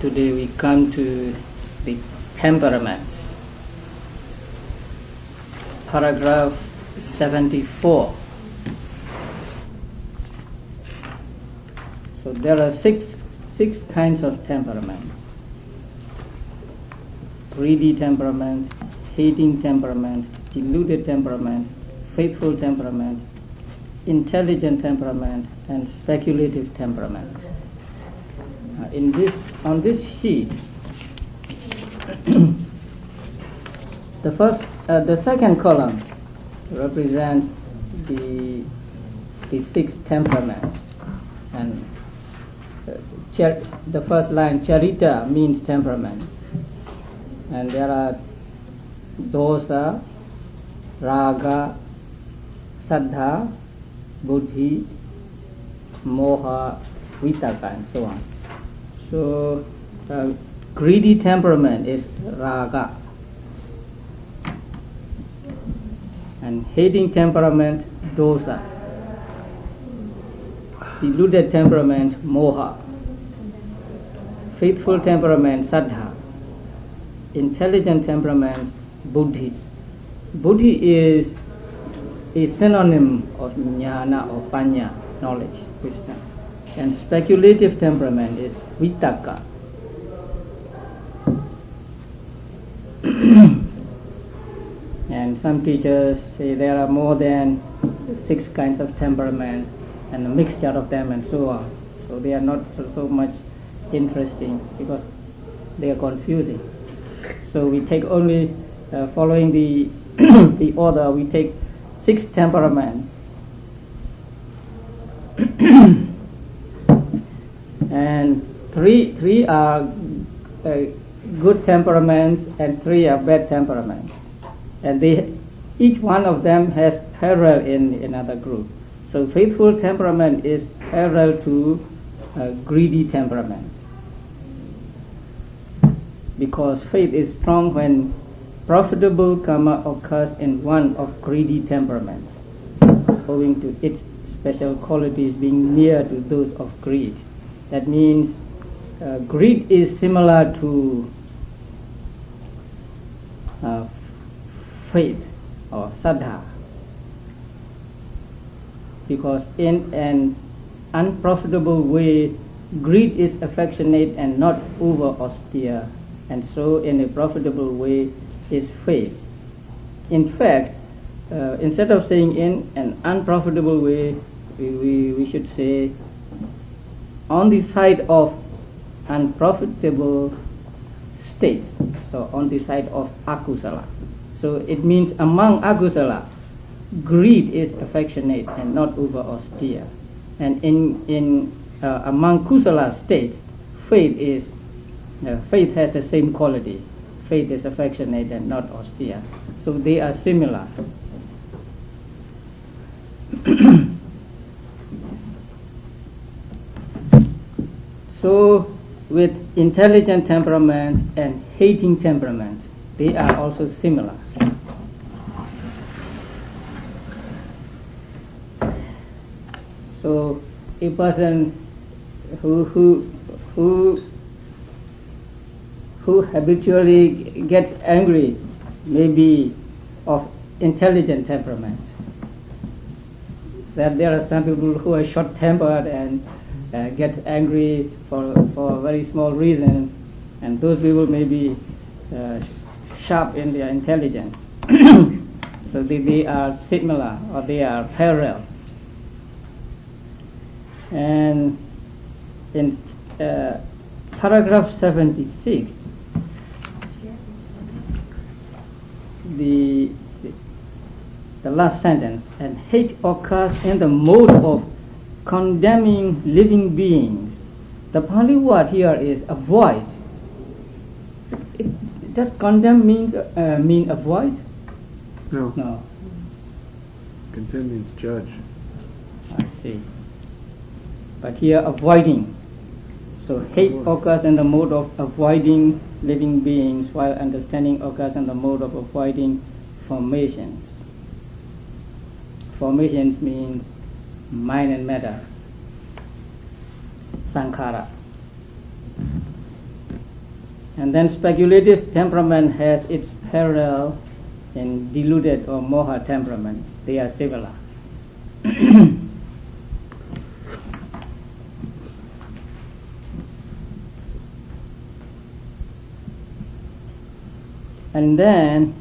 today we come to the temperaments. Paragraph 74. So there are six kinds of temperaments: greedy temperament, hating temperament, deluded temperament, faithful temperament, intelligent temperament, and speculative temperament. On this sheet, the second column represents the six temperaments, and the first line, charita, means temperament, and there are dosa, raga, saddha, buddhi, moha, vitaka, and so on. So, greedy temperament is raga, and hating temperament, dosa, deluded temperament, moha, faithful temperament, saddha, intelligent temperament, buddhi. Buddhi is a synonym of jnana or panya, knowledge, wisdom. And speculative temperament is vitaka. And some teachers say there are more than 6 kinds of temperaments and a mixture of them and so on. So they are not so much interesting because they are confusing. So we take only, following the the order, we take 6 temperaments. And three are good temperaments and 3 are bad temperaments. And each one of them has parallel in another group. So faithful temperament is parallel to greedy temperament, because faith is strong when profitable karma occurs in one of greedy temperament, owing to its special qualities being near to those of greed. That means greed is similar to faith or saddha, because in an unprofitable way, greed is affectionate and not over austere, and so in a profitable way is faith. In fact, instead of saying in an unprofitable way, we should say on the side of unprofitable states, so on the side of akusala. So it means among akusala, greed is affectionate and not over austere, and in among kusala states, faith has the same quality. Faith is affectionate and not austere, so they are similar. So with intelligent temperament and hating temperament, they are also similar. So a person who habitually gets angry may be of intelligent temperament. So there are some people who are short-tempered and get angry for a very small reason, and those people may be sharp in their intelligence. So they are similar, or they are parallel. And in paragraph 76, the last sentence, and hate occurs in the mode of condemning living beings. The Pali word here is avoid. Does condemn mean avoid? No. No. Condemn means judge. I see. But here avoiding. So hate occurs in the mode of avoiding living beings, while understanding occurs in the mode of avoiding formations. Formations means mind and matter, sankhara. And then speculative temperament has its parallel in deluded or moha temperament. They are similar. And then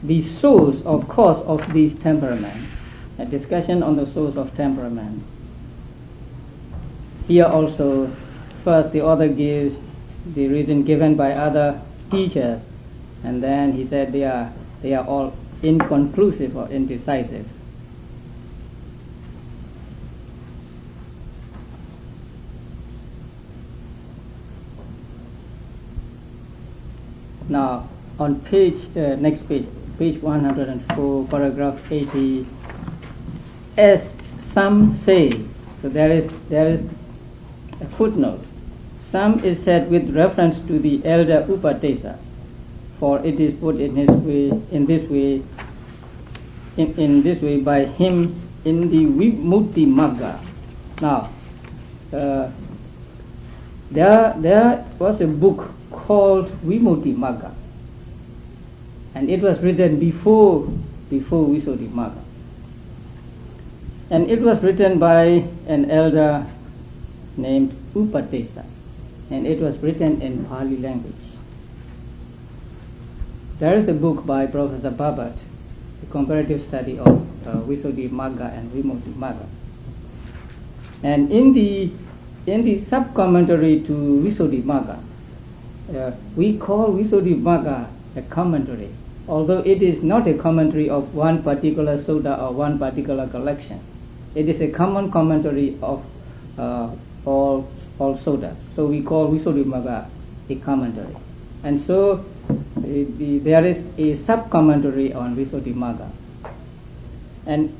the source or cause of these temperaments, a discussion on the source of temperaments. Here also, first the author gives the reason given by other teachers, and then he said they are all inconclusive or indecisive. Now, on next page, page 104, paragraph 80, as some say, so there is a footnote. Some is said with reference to the elder Upadesa, for it is put in this way by him in the Visuddhimagga. Now, there was a book called Visuddhimagga, and it was written before Visuddhimagga, and it was written by an elder named Upadesa, and it was written in Pali language. There is a book by Professor Babat, a comparative study of Visuddhimagga and Visuddhimagga, and in the sub-commentary to Visuddhimagga, we call Visuddhimagga a commentary, although it is not a commentary of one particular sutta or one particular collection. It is a common commentary of all suttas. So we call Visuddhimagga a commentary. And so there is a sub-commentary on Visuddhimagga. And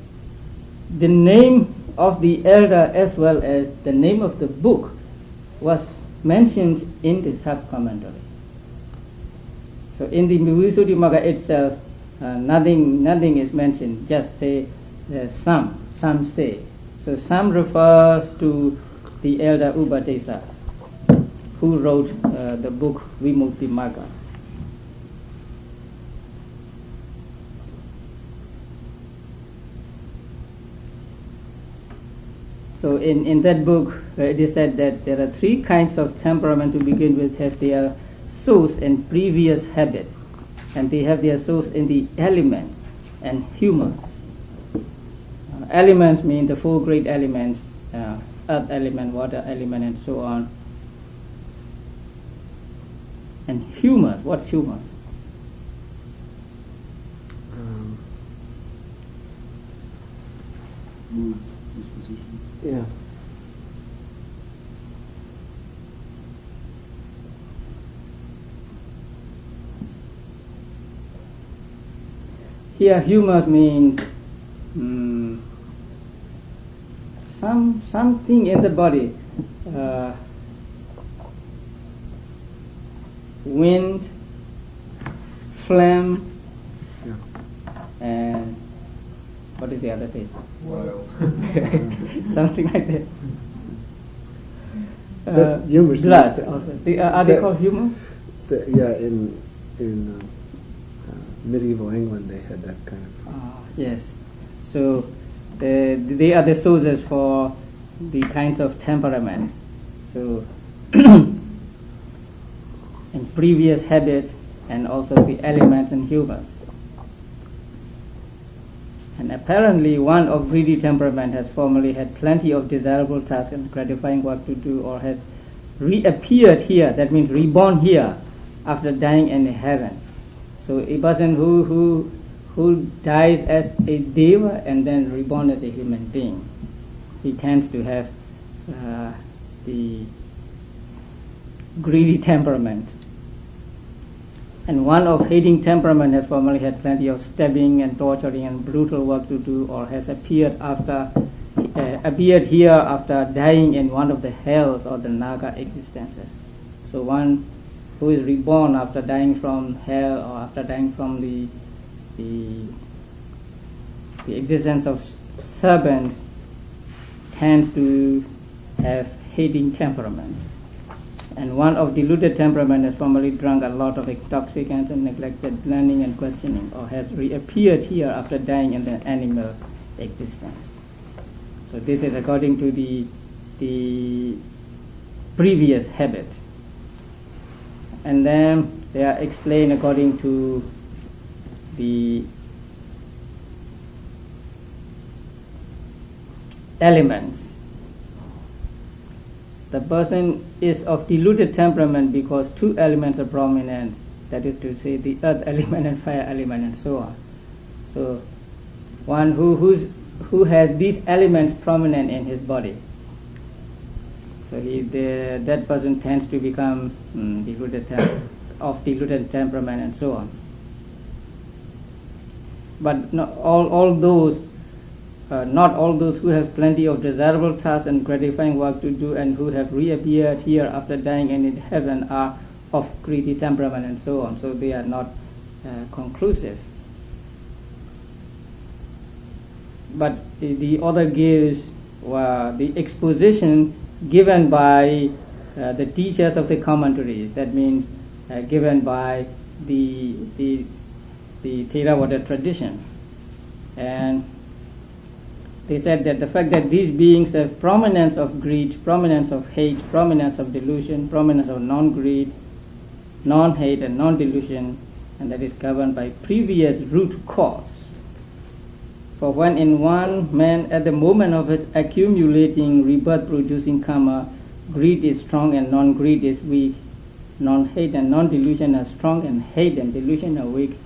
the name of the elder as well as the name of the book was mentioned in the sub-commentary. So in the Visuddhimagga itself, nothing is mentioned, just say some say. So some refers to the elder Upadesa, who wrote the book Visuddhimagga. So in that book, it is said that there are three kinds of temperament to begin with, have their source in previous habit, and they have their source in the elements and humors. Elements mean the four great elements, earth element, water element, and so on. And humors, what's humors? Moods, dispositions. Yeah. Here, humors means something in the body, wind, flame, Yeah. and what is the other thing? Wow. Something like that. That's humors. Blood also. Are they called humors? Yeah, in medieval England they had that kind of. Yes. So they are the sources for the kinds of temperaments. So in previous habits and also the elements and humors. And apparently one of greedy temperament has formerly had plenty of desirable tasks and gratifying work to do, or has reappeared here, that means reborn here, after dying in heaven. So a person who dies as a deva and then reborn as a human being, he tends to have the greedy temperament. And one of hating temperament has formerly had plenty of stabbing and torturing and brutal work to do, or has appeared here after dying in one of the hells or the naga existences. So one who is reborn after dying from hell or after dying from the existence of serpents tends to have hating temperament. And one of deluded temperament has formerly drunk a lot of intoxicants and neglected learning and questioning, or has reappeared here after dying in the animal existence. So this is according to the previous habit. And then they are explained according to the elements. The person is of deluded temperament because two elements are prominent, that is to say the earth element and fire element and so on. So one who has these elements prominent in his body, so that person tends to become of deluded temperament and so on. But not all those who have plenty of desirable tasks and gratifying work to do and who have reappeared here after dying in heaven are of greedy temperament and so on. So they are not conclusive. But the author gives the exposition given by the teachers of the commentaries. That means given by the Theravada tradition. And they said that the fact that these beings have prominence of greed, prominence of hate, prominence of delusion, prominence of non-greed, non-hate and non-delusion, and that is governed by previous root cause. For when in one man at the moment of his accumulating rebirth-producing karma, greed is strong and non-greed is weak, non-hate and non-delusion are strong and hate and delusion are weak,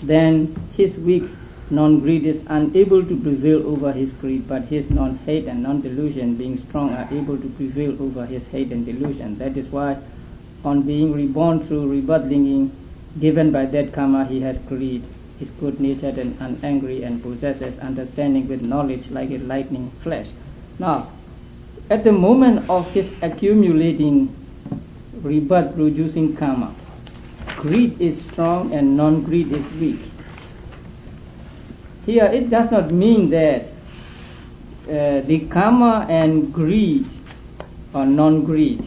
then his weak non-greed is unable to prevail over his greed, but his non-hate and non-delusion being strong are able to prevail over his hate and delusion. That is why on being reborn through rebirth linking given by that karma, he has greed, is good-natured and unangry, and possesses understanding with knowledge like a lightning flash. Now, at the moment of his accumulating rebirth-producing karma, greed is strong and non-greed is weak. Here it does not mean that the karma and greed or non-greed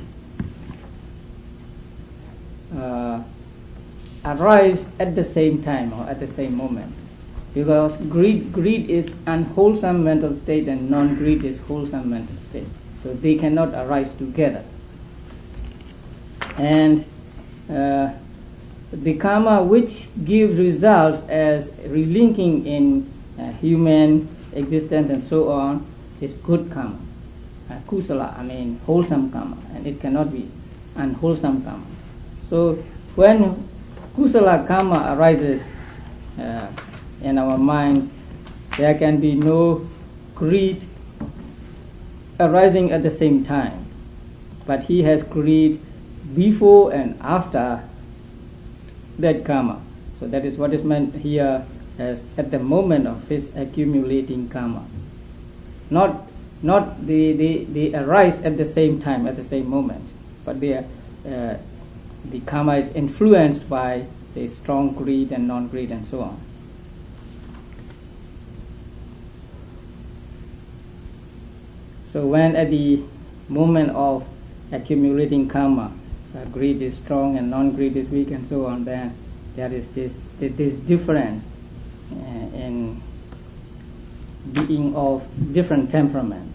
arise at the same time or at the same moment, because greed is unwholesome mental state and non-greed is wholesome mental state, so they cannot arise together. And the karma which gives results as relinking in human existence and so on is good karma, kusala, wholesome karma, and it cannot be unwholesome karma. So when kusala karma arises in our minds, there can be no greed arising at the same time, but he has greed before and after that karma. So that is what is meant here as at the moment of his accumulating karma. Not they arise at the same time, at the same moment, but the karma is influenced by, say, strong greed and non-greed and so on. So when at the moment of accumulating karma, greed is strong and non-greed is weak and so on, then there is this difference in being of different temperament.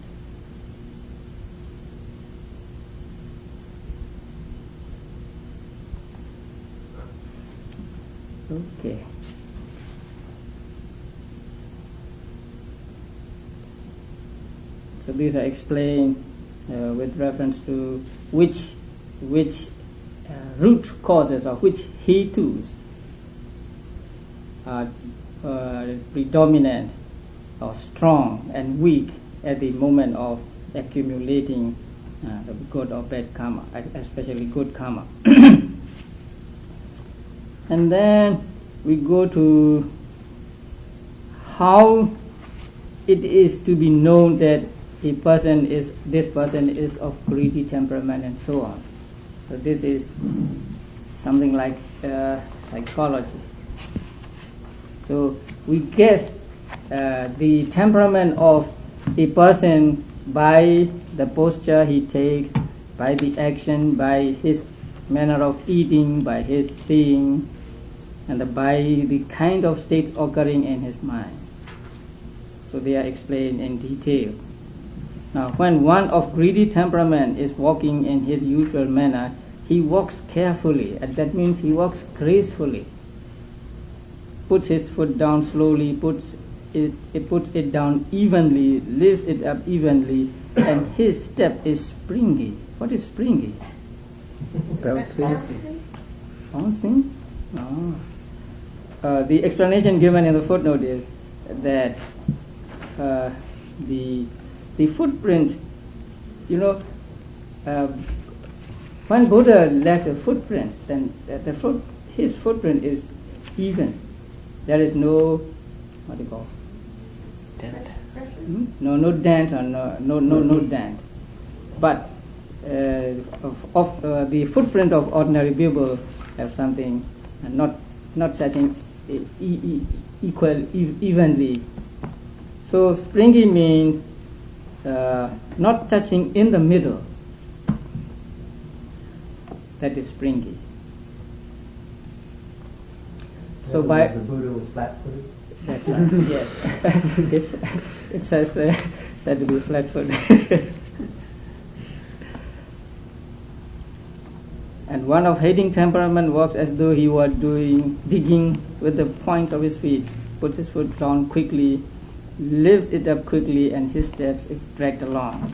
Okay. So these are explained with reference to which root causes or which hetus are predominant or strong and weak at the moment of accumulating the good or bad karma, especially good karma. And then we go to how it is to be known that this person is of greedy temperament and so on. So this is something like psychology. So we guess the temperament of a person by the posture he takes, by the action, by his manner of eating, by his seeing, and by the kind of states occurring in his mind. So they are explained in detail. Now, when one of greedy temperament is walking in his usual manner, he walks carefully, and that means he walks gracefully. Puts his foot down slowly, puts it down evenly, lifts it up evenly, and his step is springy. What is springy? Bouncing. Bouncing? No. The explanation given in the footnote is that the footprint, when Buddha left a footprint, then his footprint is even. There is no, what do you call? Dent. No dent or no dent. But the footprint of ordinary people have something not touching evenly. So springy means not touching in the middle. That is springy. So by the Buddha was flat-footed. That's right. Yes, it says said to be flat-footed. And one of hating temperament walks as though he were digging with the points of his feet, puts his foot down quickly, lifts it up quickly, and his steps is dragged along.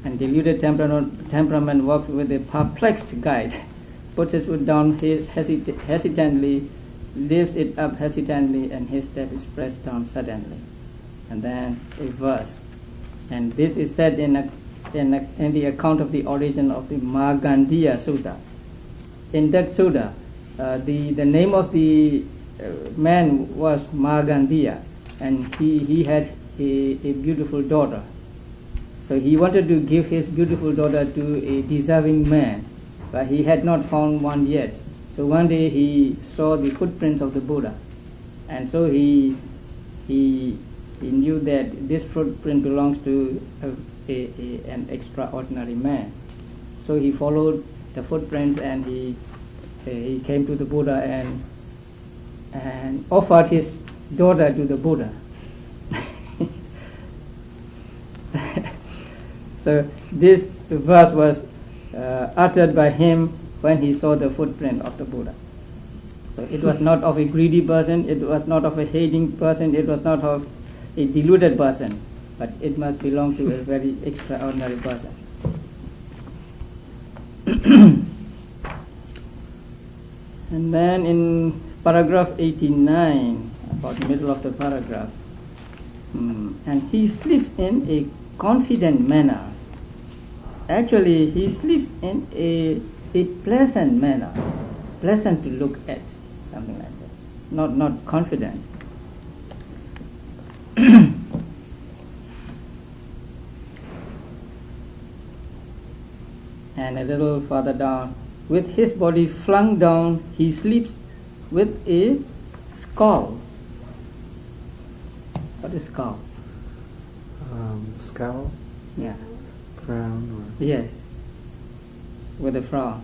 And deluded temperament walks with a perplexed guide, puts his foot down hesitantly, lifts it up hesitantly, and his step is pressed down suddenly. And then a verse. And this is said in the account of the origin of the Margandeya Sutta. In that sutta, the name of the man was Margandeya, and he had a beautiful daughter. So he wanted to give his beautiful daughter to a deserving man, but he had not found one yet. So one day he saw the footprints of the Buddha, and so he knew that this footprint belongs to an extraordinary man. So he followed the footprints, and he came to the Buddha and offered his daughter to the Buddha. So this verse was uttered by him when he saw the footprint of the Buddha. So it was not of a greedy person, it was not of a hating person, it was not of a deluded person, but it must belong to a very extraordinary person. And then in paragraph 89, about the middle of the paragraph, and he sleeps in a confident manner. Actually, he sleeps in a pleasant manner, pleasant to look at, something like that, not confident. And a little further down, with his body flung down, he sleeps with a scowl. What is scowl? Scowl? Yeah. Frown? Or Yes. With a frown.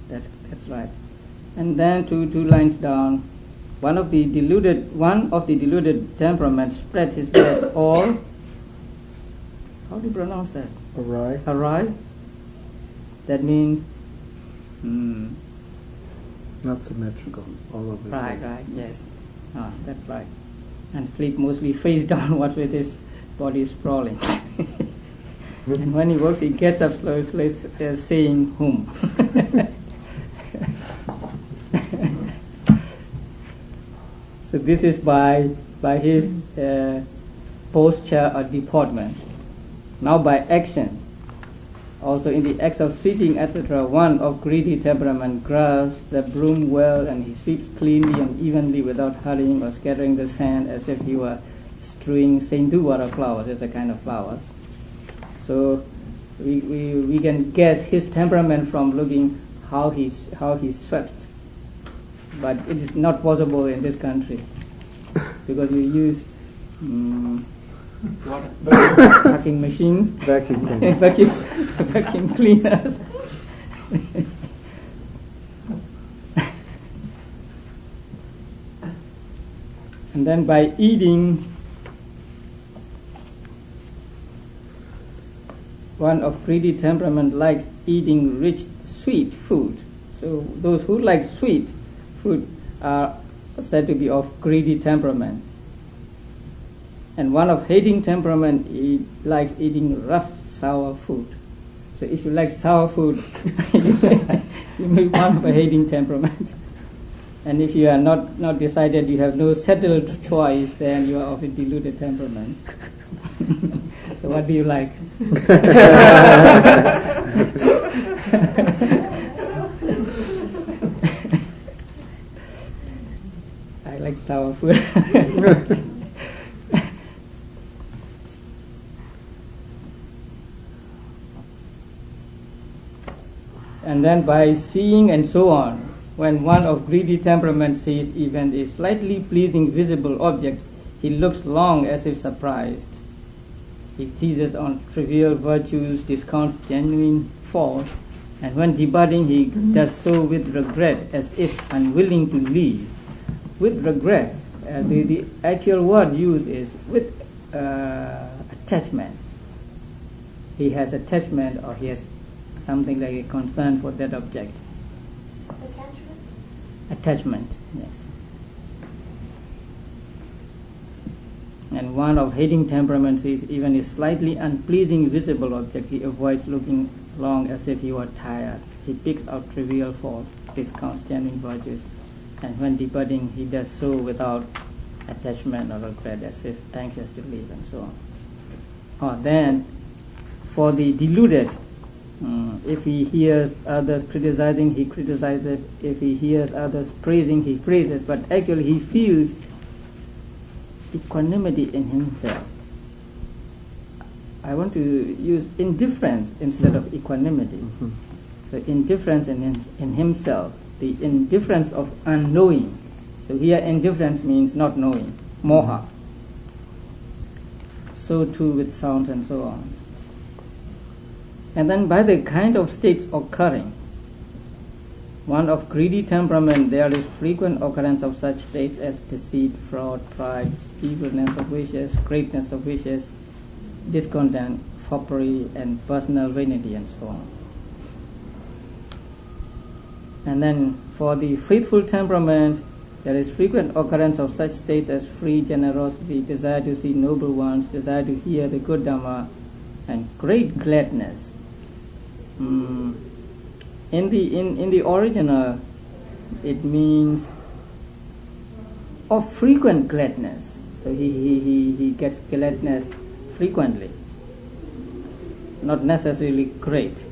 That's right. And then two lines down, one of the deluded temperament spread his leg all. How do you pronounce that? awry? Awry. That means. Not symmetrical, all over the place. Right, yes. That's right. And sleep mostly face downwards with his body sprawling. And when he walks, he gets up slowly, saying whom. So this is by his posture or deportment. Now by action. Also in the acts of sweeping, etc., one of greedy temperament grasps the broom well, and he sweeps cleanly and evenly without hurrying or scattering the sand as if he were strewing Senduvara flowers. It's a kind of flowers. So we can guess his temperament from looking how he swept. But it is not possible in this country because we use sucking machines, Vacuum cleaners. vacuum cleaners. And then by eating, one of greedy temperament likes eating rich, sweet food. So those who like sweet food are said to be of greedy temperament. And one of hating temperament, he likes eating rough, sour food. So if you like sour food, you may be one of a hating temperament. And if you are not decided, you have no settled choice, then you are of a deluded temperament. So what do you like? I like sour food. And then by seeing and so on, when one of greedy temperament sees even a slightly pleasing visible object, he looks long as if surprised. He seizes on trivial virtues, discounts genuine faults, and when departing he does so with regret, as if unwilling to leave. With regret, the actual word used is with attachment. He has attachment, or he has something like a concern for that object. Attachment, yes. And one of hating temperaments is even a slightly unpleasing visible object. He avoids looking long as if he were tired. He picks out trivial faults, discounts genuine virtues, and when departing he does so without attachment or regret, as if anxious to leave, and so on. Then, for the deluded, if he hears others criticizing, he criticizes. If he hears others praising, he praises. But actually he feels equanimity in himself. I want to use indifference instead of equanimity. Mm-hmm. So indifference in himself, the indifference of unknowing. So here indifference means not knowing, moha. So too with sound and so on. And then by the kind of states occurring, one of greedy temperament, there is frequent occurrence of such states as deceit, fraud, pride, evilness of wishes, greatness of wishes, discontent, foppery, and personal vanity, and so on. And then for the faithful temperament, there is frequent occurrence of such states as free generosity, desire to see noble ones, desire to hear the good Dhamma, and great gladness. In the original, it means of frequent gladness. So he gets gladness frequently, not necessarily great.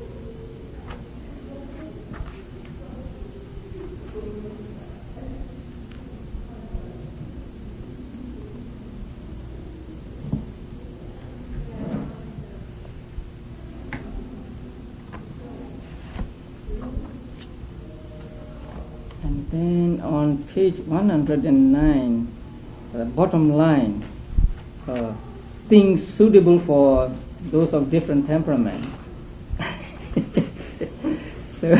And then on page 109, the bottom line, things suitable for those of different temperaments. So,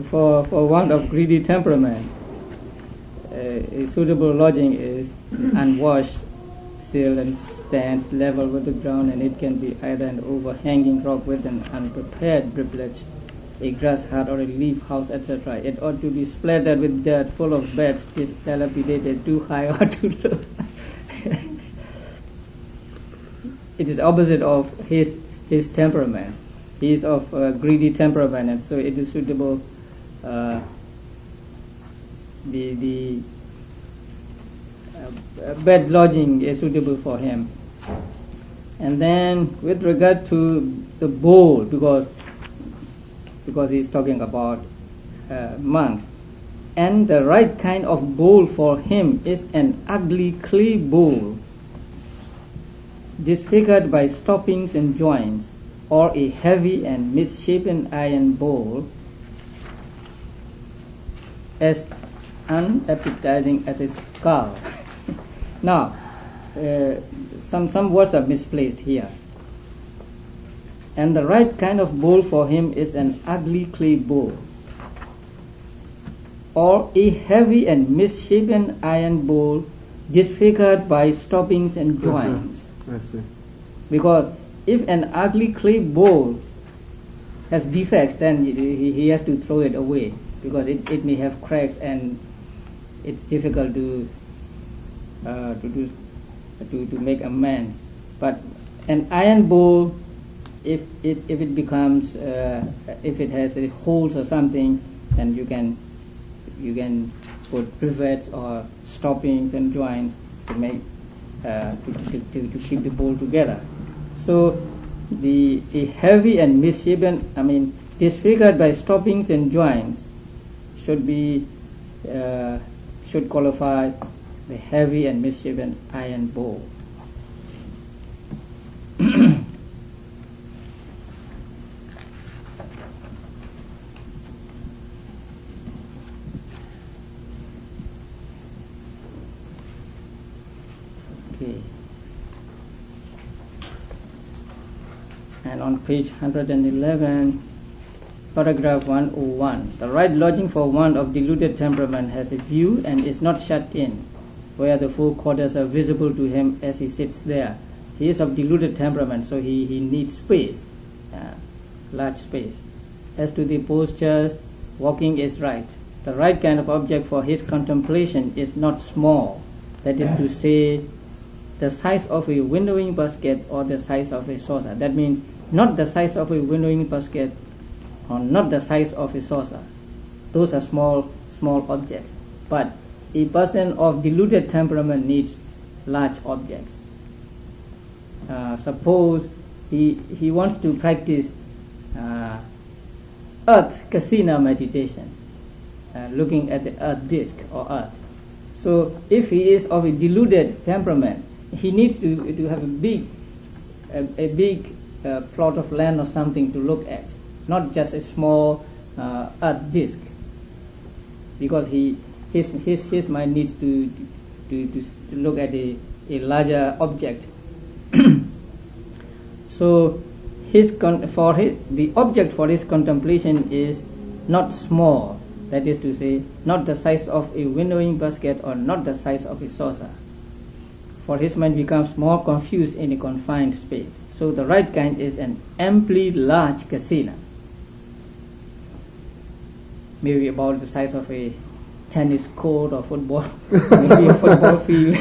for one of greedy temperament, a suitable lodging is unwashed, sill and stands level with the ground, and it can be either an overhanging rock with an unprepared privilege, a grass hut or a leaf house, etc. It ought to be splattered with dirt, full of beds, dilapidated, too high or too low. It is opposite of his temperament. He is of greedy temperament, and so it is suitable. The bed lodging is suitable for him. And then with regard to the bowl, because he's talking about monks, and the right kind of bowl for him is an ugly clay bowl, disfigured by stoppings and joints, or a heavy and misshapen iron bowl, as unappetizing as a skull. Now, some words are misplaced here. And the right kind of bowl for him is an ugly clay bowl, or a heavy and misshapen iron bowl disfigured by stoppings and joints. I see. Because if an ugly clay bowl has defects, then he has to throw it away, because it may have cracks and it's difficult to make amends. But an iron bowl, if it becomes if it has holes or something, then you can put rivets or stoppings and joints to make to keep the bowl together. So a heavy and misshapen, disfigured by stoppings and joints, should qualify the heavy and misshapen iron bowl. Okay. And on page 111, paragraph 101, the right lodging for one of deluded temperament has a view and is not shut in, where the four quarters are visible to him as he sits there. He is of deluded temperament, so he needs space, large space. As to the postures, walking is right. The right kind of object for his contemplation is not small, that is to say, the size of a winnowing basket or the size of a saucer. That means not the size of a winnowing basket or not the size of a saucer. Those are small objects. But a person of deluded temperament needs large objects. Suppose he wants to practice earth kasina meditation, looking at the earth disk or earth. So if he is of a deluded temperament, he needs to have a big plot of land or something to look at, not just a small earth disk, because his mind needs to look at a larger object. So the object for his contemplation is not small, that is to say, not the size of a winnowing basket or not the size of a saucer, for his mind becomes more confused in a confined space. So the right kind is an amply large kasina, maybe about the size of a tennis court or football, maybe a football field.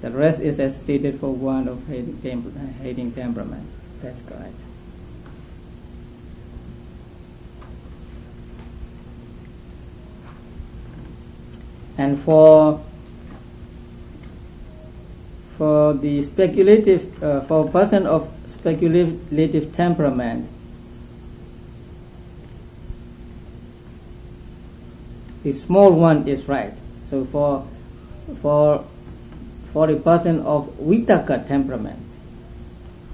The rest is as stated for one of hating temperament. That's correct. And for the speculative, for a person of speculative temperament, the small one is right. So for a person of vitaka temperament,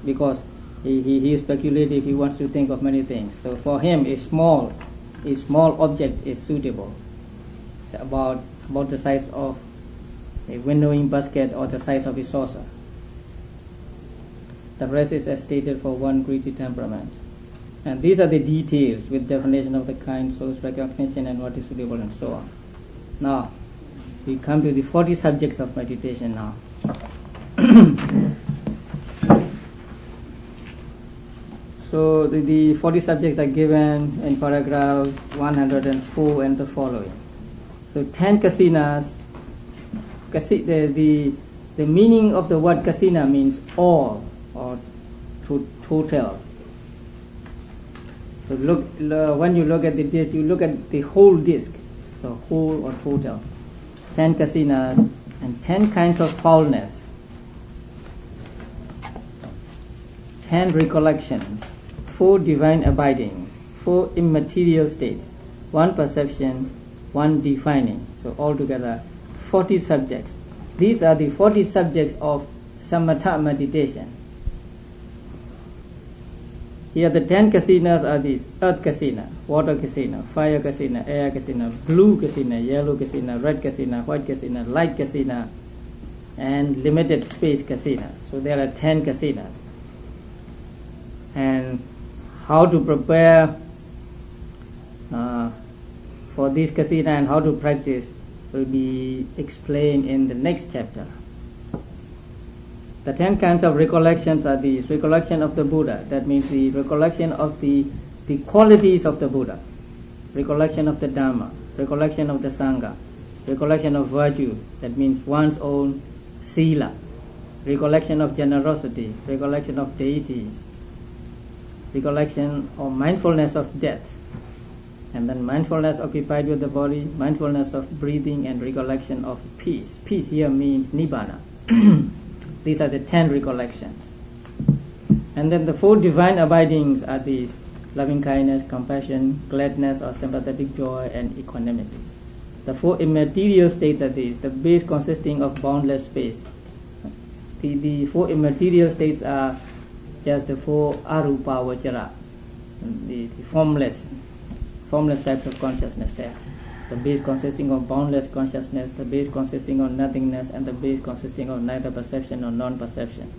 because he is speculative, he wants to think of many things. So for him, a small object is suitable. So about the size of a winnowing basket or the size of a saucer. The rest is as stated for one greedy temperament. And these are the details with definition of the kind, source recognition, and what is suitable, and so on. Now, we come to the 40 subjects of meditation now. So the 40 subjects are given in paragraphs 104 and the following. So 10 kasinas. The meaning of the word kasina means all or total. So when you look at the disc, you look at the whole disc, so whole or total. 10 kasinas and 10 kinds of foulness, 10 recollections, 4 divine abidings, 4 immaterial states, 1 perception, 1 defining. So altogether 40 subjects. These are the 40 subjects of samatha meditation. Here the 10 kasinas are these: earth kasina, water kasina, fire kasina, air kasina, blue kasina, yellow kasina, red kasina, white kasina, light kasina, and limited space kasina. So there are 10 kasinas. And how to prepare for this kasina and how to practice will be explained in the next chapter. The 10 kinds of recollections are these: recollection of the Buddha, that means the recollection of the qualities of the Buddha, recollection of the Dhamma, recollection of the Sangha, recollection of virtue, that means one's own Sīla, recollection of generosity, recollection of deities, recollection or mindfulness of death, and then mindfulness occupied with the body, mindfulness of breathing, and recollection of peace. Peace here means Nibbana. These are the 10 recollections. And then the 4 divine abidings are these: loving kindness, compassion, gladness or sympathetic joy, and equanimity. The 4 immaterial states are these: the base consisting of boundless space. The 4 immaterial states are just the 4 arupa vajara, the formless types of consciousness there. The base consisting of boundless consciousness, the base consisting of nothingness, and the base consisting of neither perception nor non-perception.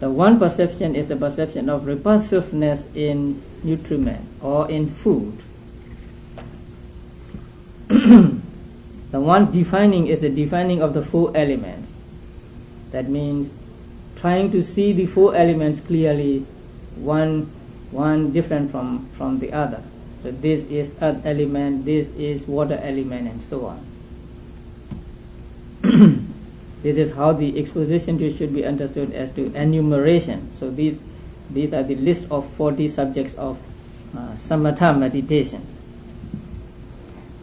The one perception is a perception of repulsiveness in nutriment or in food. The one defining is the defining of the 4 elements. That means trying to see the 4 elements clearly, one different from the other. So this is earth element, this is water element, and so on. This is how the exposition should be understood as to enumeration. So these are the list of 40 subjects of samatha meditation,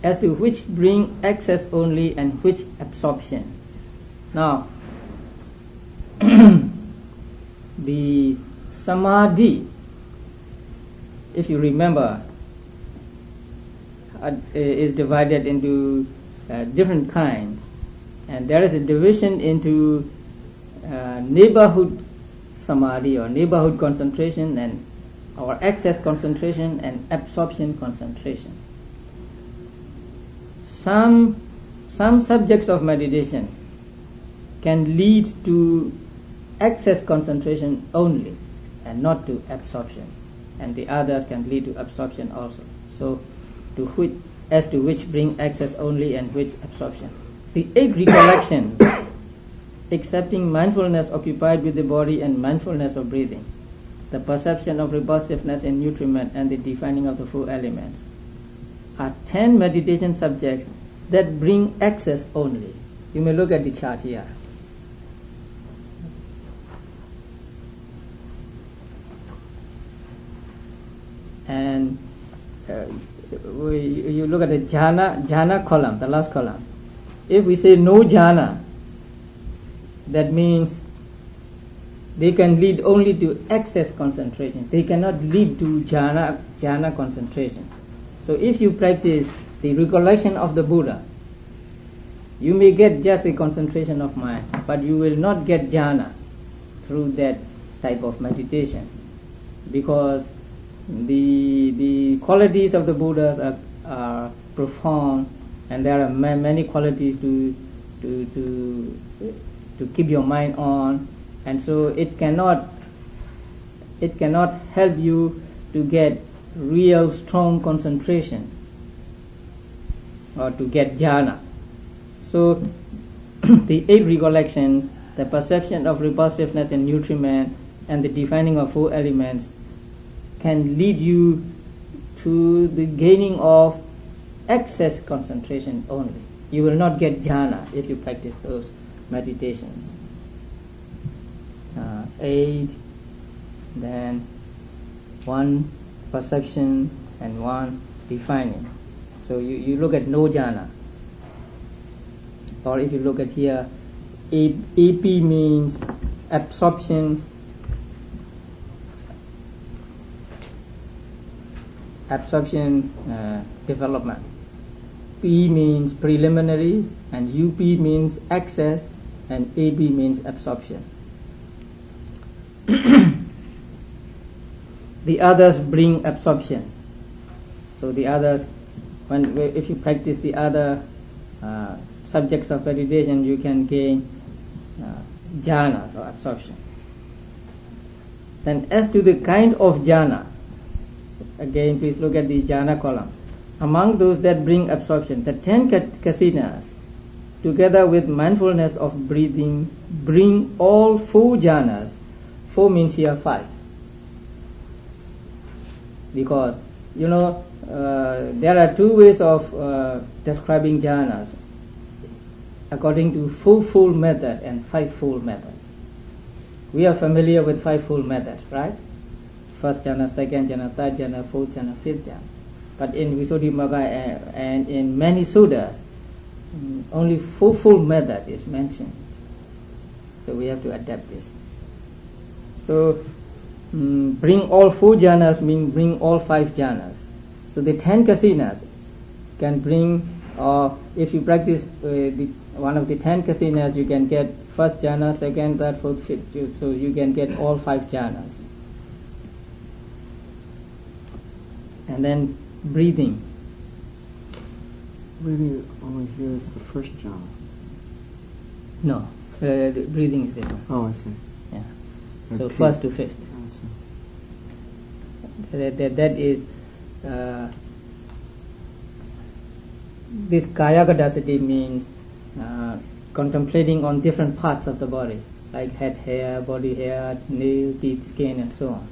as to which bring access only and which absorption. Now, the samadhi, if you remember, is divided into different kinds, and there is a division into neighborhood samadhi or neighborhood concentration, and or access concentration and absorption concentration. Some subjects of meditation can lead to access concentration only and not to absorption, and the others can lead to absorption also. So as to which bring access only and which absorption. The 8 recollections, accepting mindfulness occupied with the body and mindfulness of breathing, the perception of repulsiveness in nutriment, and the defining of the 4 elements, are 10 meditation subjects that bring access only. You may look at the chart here. And you look at the jhana column, the last column. If we say no jhana, that means they can lead only to access concentration. They cannot lead to jhana concentration. So if you practice the recollection of the Buddha, you may get just a concentration of mind, but you will not get jhana through that type of meditation, because the qualities of the Buddhas are profound, and there are many qualities to keep your mind on, and so it cannot help you to get real strong concentration or to get jhana. So the 8 recollections, the perception of repulsiveness in nutriment, and the defining of 4 elements can lead you to the gaining of excess concentration only. You will not get jhana if you practice those meditations. 8, then 1 perception and 1 defining. So you look at no jhana. Or if you look at here, AP means absorption, development. P means preliminary, and UP means access, and AB means absorption. the others bring absorption. So the others, if you practice the other subjects of meditation, you can gain jhanas or absorption. Then as to the kind of jhana, again please look at the jhana column. Among those that bring absorption, the 10 kasinas, together with mindfulness of breathing, bring all 4 jhanas. 4 means here 5. Because, there are 2 ways of describing jhanas, according to 4-fold method and 5-fold method. We are familiar with 5-fold method, right? First jhana, second jhana, third jhana, fourth jhana, fifth jhana. But in Visuddhimagga and in many sutras, only 4-fold method is mentioned. So we have to adapt this. So bring all 4 jhanas means bring all 5 jhanas. So the 10 kasinas can bring, or if you practice one of the 10 kasinas, you can get first jhana, second, third, fourth, fifth. So you can get all 5 jhanas. And then breathing. Breathing only here is the first jhana. No, the breathing is different. Oh, I see. Yeah. Okay. So first to fifth. I see. That is this kaya-gadasati means contemplating on different parts of the body, like head hair, body hair, nail, teeth, skin, and so on.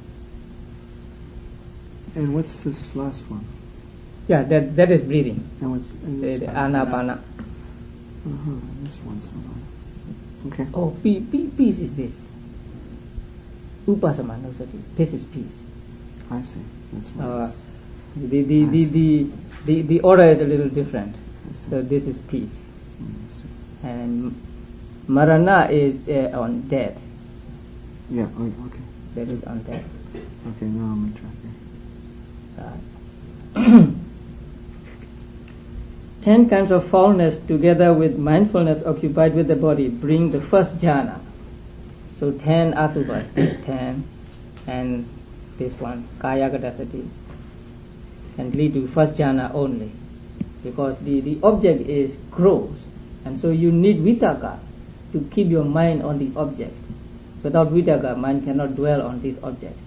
And what's this last one? Yeah, that is breathing. And what's The anapana. This one's okay. Oh, peace is this. Upasamanasati. This is peace. I see. That's what The order is a little different. I see. So this is peace. I see. And marana is on death. Yeah, okay. That is on death. Okay, now I'm on track here. 10 kinds of foulness together with mindfulness occupied with the body bring the first jhana. So 10 asubhas, this 10 and this one, kaya-gadasati, and lead to first jhana only. Because the object is gross, and so you need vitaka to keep your mind on the object. Without vitaka, mind cannot dwell on this object.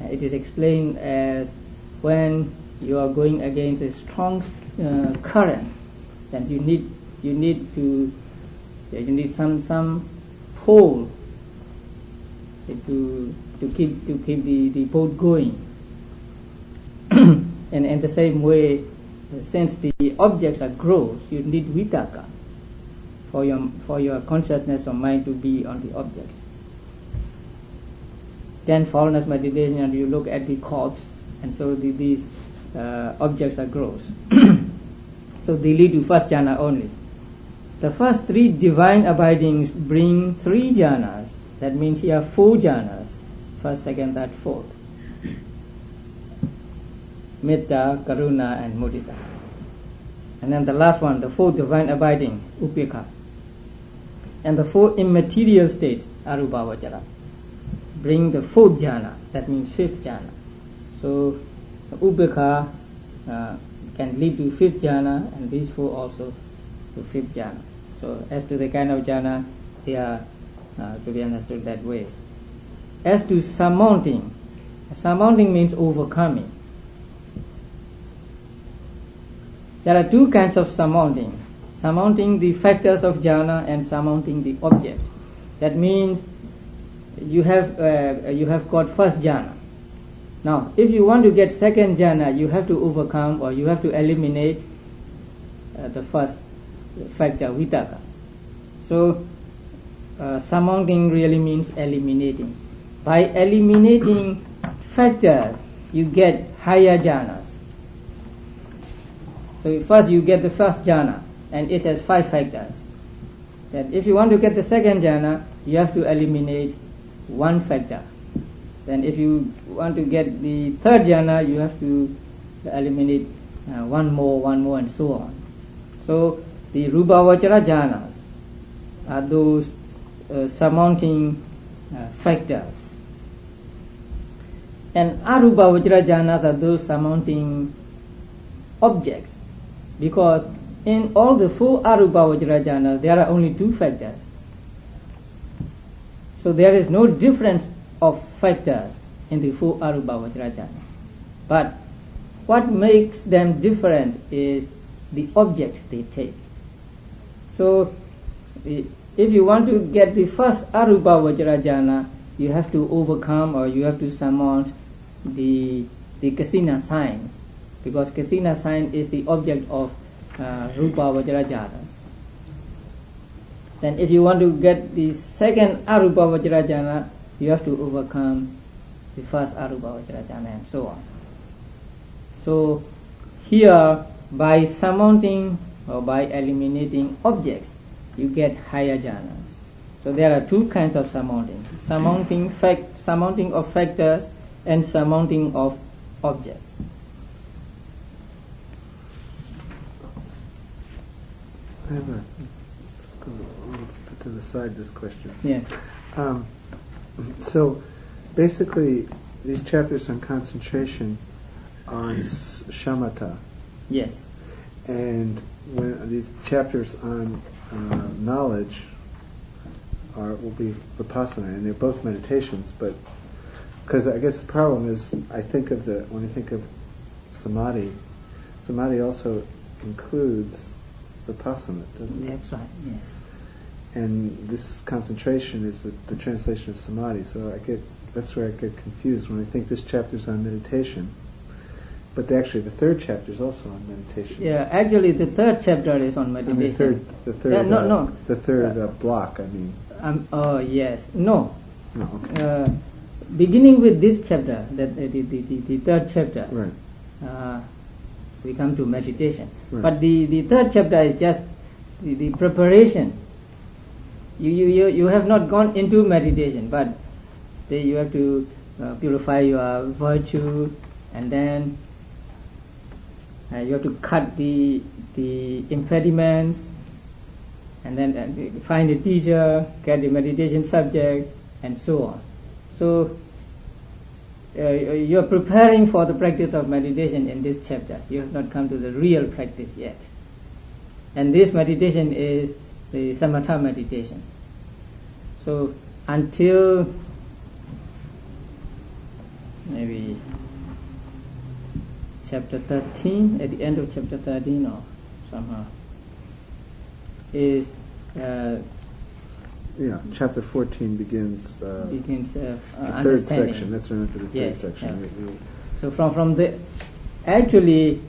It is explained as when you are going against a strong current, then you need some pole, say, to keep the boat going. And in the same way, since the objects are gross, you need vitaka for your consciousness or mind to be on the object. Then foulness meditation, and you look at the corpse, and so these objects are gross. So they lead to first jhana only. The first 3 divine abidings bring 3 jhanas. That means here 4 jhanas. First, second, third, fourth. Metta, Karuna, and Mudita. And then the last one, the 4th divine abiding, Upekha. And the 4 immaterial states, Arubhavachara, bring the 4th jhana. That means 5th jhana. So Upekha can lead to 5th jhana, and these 4 also to 5th jhana. So as to the kind of jhana, they are to be understood that way. As to surmounting means overcoming. There are 2 kinds of surmounting. Surmounting the factors of jhana and surmounting the object. That means you have got first jhana. Now, if you want to get second jhana, you have to overcome, or you have to eliminate the first factor, vitaka. So, surmounting really means eliminating. By eliminating factors, you get higher jhanas. So first you get the first jhana, and it has 5 factors. Then if you want to get the second jhana, you have to eliminate 1 factor. Then if you want to get the third jhana, you have to eliminate 1 more, and so on. So the Rubhavachara jhanas are those surmounting factors. And arupa vajrajanas are those surmounting objects, because in all the 4 arupa vajrajanas there are only 2 factors. So there is no difference of factors in the 4 arupa vajrajanas. But what makes them different is the object they take. So if you want to get the first arupa vajrajana, you have to overcome, or you have to surmount the kasina sign, because kasina sign is the object of rupa vajrajanas. Then if you want to get the second arupa vajrajana, you have to overcome the first arupa vajrajana, and so on. So here, by surmounting or by eliminating objects, you get higher jhanas. So there are 2 kinds of surmounting: surmounting of factors and surmounting of objects. I have let's put to the side this question. Yes. So basically, these chapters on concentration are on shamatha, Yes. and when these chapters on knowledge will be vipassana, and they're both meditations. But because I guess the problem is, when I think of samadhi also includes vipassana, doesn't it? That's right. Yes. And this concentration is the translation of samadhi. So that's where I get confused when I think this chapter's on meditation. But actually, the 3rd chapter is also on meditation. Yeah, actually, the 3rd chapter is on meditation. The third block. I mean. Oh yes. No. No. Okay. Beginning with this chapter, the 3rd chapter, Right. We come to meditation. Right. But the 3rd chapter is just the preparation. You have not gone into meditation, but you have to purify your virtue, and then you have to cut the impediments, and then find a teacher, get the meditation subject, and so on. So you are preparing for the practice of meditation in this chapter. You have not come to the real practice yet. And this meditation is the samatha meditation. So until maybe chapter 13, at the end of chapter 13 or somehow, is chapter 14 begins the third understanding. section. That's right, the third Yes, section. yeah. So from the actually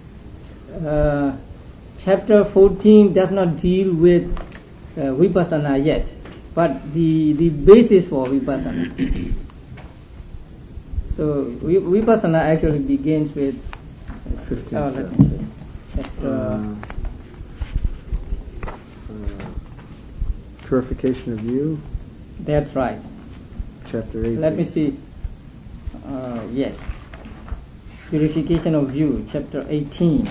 chapter 14 does not deal with vipassana yet, but the basis for vipassana. So vipassana actually begins with 15th let me see, chapter purification of view. That's right. Chapter 18. Let me see. Yes. Purification of view, chapter 18.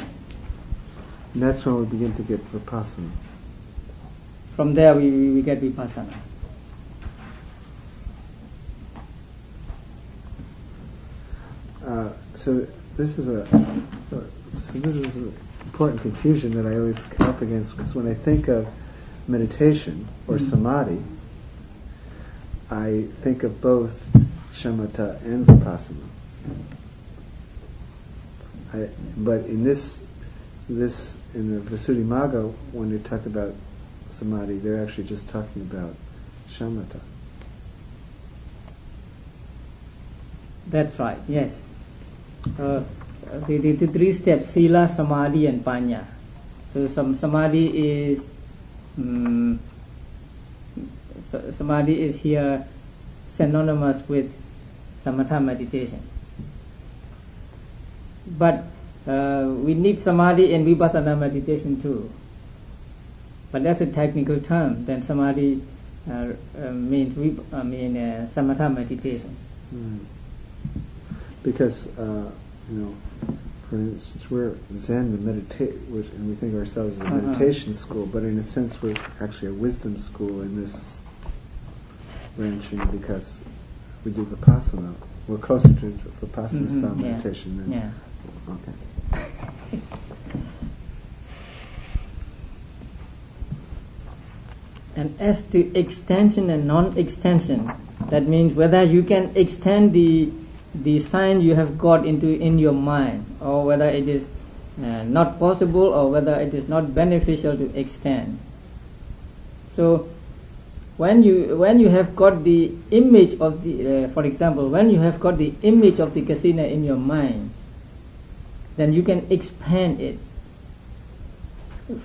And that's when we begin to get vipassana. From there we get vipassana. So this is an important confusion that I always come up against, because when I think of meditation or samadhi, I think of both shamatha and vipassana. But in this in the Visuddhimagga, when they talk about samadhi, they're actually just talking about shamatha. That's right, yes. The 3 steps, Sīla, Samadhi and Panya. So Samadhi is Samadhi is here synonymous with samatha meditation. But we need Samadhi in Vipassana meditation too. But that's a technical term. Then Samadhi means samatha meditation. Because for instance, we're Zen and and we think of ourselves as a meditation school, but in a sense we're actually a wisdom school in this branching, because we do vipassana we're closer to Vipassana style yes. meditation than Yeah. okay. And as to extension and non-extension, that means whether you can extend the sign you have got in your mind, or whether it is not possible, or whether it is not beneficial to extend. So when you have got the image of the, for example, when you have got the image of the kasina in your mind, then you can expand it.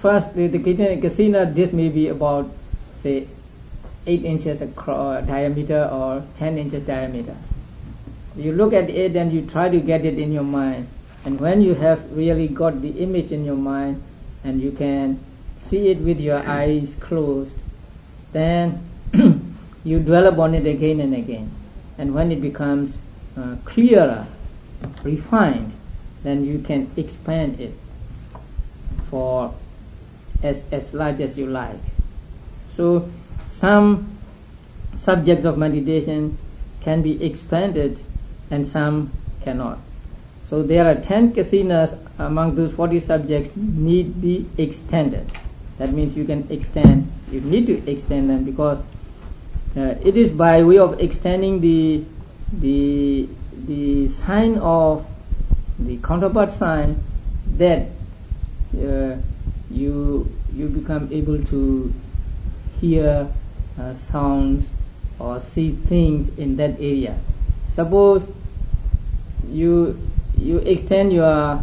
First, the kasina, this may be about, say, 8 inches across diameter or 10 inches diameter. You look at it and you try to get it in your mind. And when you have really got the image in your mind and you can see it with your eyes closed, then you dwell upon it again and again. And when it becomes clearer, refined, then you can expand it for as large as you like. So some subjects of meditation can be expanded and some cannot. So there are 10 kasinas among those 40 subjects need be extended. That means you can extend, you need to extend them, because it is by way of extending the sign of the counterpart sign that you become able to hear sounds or see things in that area. Suppose you extend your